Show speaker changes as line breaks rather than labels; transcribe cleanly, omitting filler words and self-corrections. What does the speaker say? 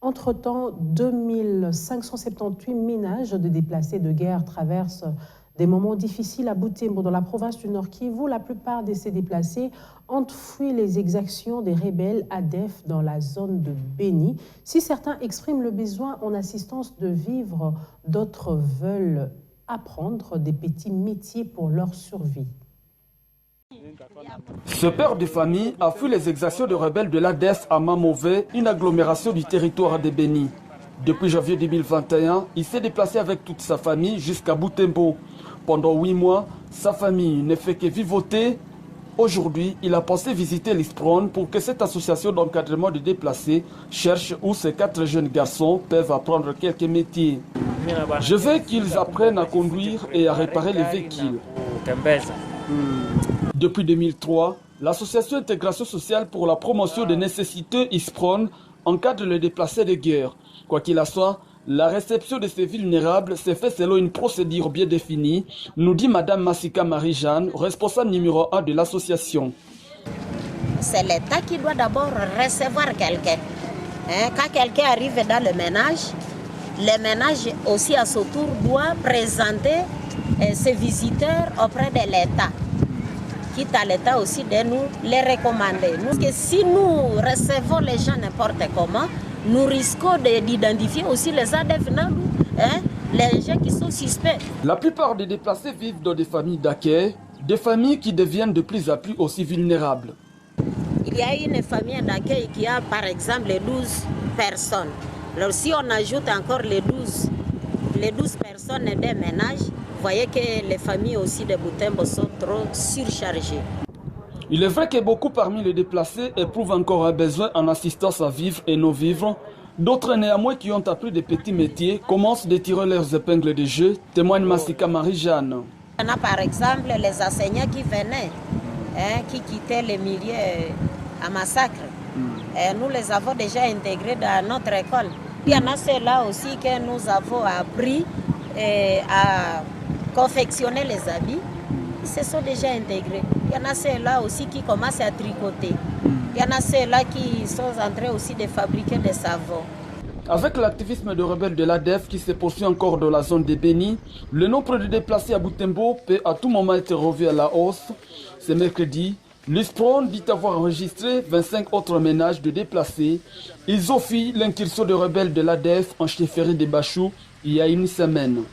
Entre-temps, 2578 ménages de déplacés de guerre traversent des moments difficiles à Butembo, dans la province du Nord Kivu. La plupart de ces déplacés ont fui les exactions des rebelles ADF dans la zone de Beni. Si certains expriment le besoin en assistance de vivre, d'autres veulent apprendre des petits métiers pour leur survie.
Ce père de famille a fui les exactions de rebelles de l'ADF à Mamové, une agglomération du territoire de Beni. Depuis janvier 2021, il s'est déplacé avec toute sa famille jusqu'à Butembo. Pendant 8 mois, sa famille ne fait que vivoter. Aujourd'hui, il a pensé visiter l'ISPRON pour que cette association d'encadrement de déplacés cherche où ces 4 jeunes garçons peuvent apprendre quelques métiers. Je veux qu'ils apprennent à conduire et à réparer les véhicules. Depuis 2003, l'association Intégration sociale pour la promotion des nécessités ISPRON encadre les déplacés de guerre. Quoi qu'il en soit, la réception de ces vulnérables s'est faite selon une procédure bien définie, nous dit Madame Massika Marie-Jeanne, responsable numéro 1 de l'association.
C'est l'État qui doit d'abord recevoir quelqu'un. Quand quelqu'un arrive dans le ménage aussi à son tour doit présenter ses visiteurs auprès de l'État. Quitte à l'État aussi de nous les recommander. Parce que si nous recevons les gens n'importe comment, nous risquons d'identifier aussi les ADF, les gens qui sont suspects.
La plupart des déplacés vivent dans des familles d'accueil, des familles qui deviennent de plus en plus aussi vulnérables.
Il y a une famille d'accueil qui a par exemple 12 personnes. Alors si on ajoute encore les 12 personnes des ménages, vous voyez que les familles aussi de Butembo sont trop surchargées.
Il est vrai que beaucoup parmi les déplacés éprouvent encore un besoin en assistance à vivre et non-vivre. D'autres néanmoins qui ont appris des petits métiers commencent à tirer leurs épingles de jeu, témoigne Massika Marie-Jeanne.
On a par exemple les enseignants qui venaient, qui quittaient les milieux à massacre. Nous les avons déjà intégrés dans notre école. Il y en a ceux-là aussi que nous avons appris à confectionner les habits. Ils se sont déjà intégrés. Il y en a ceux-là aussi qui commencent à tricoter. Il y en a ceux-là qui sont en train aussi de fabriquer des savons.
Avec l'activisme de rebelles de l'ADF qui se poursuit encore dans la zone de Beni, le nombre de déplacés à Butembo peut à tout moment être revu à la hausse. Ce mercredi, l'ISPRON dit avoir enregistré 25 autres ménages de déplacés. Ils ont fui l'incursion de rebelles de l'ADF en chefferie de Bachou il y a une semaine.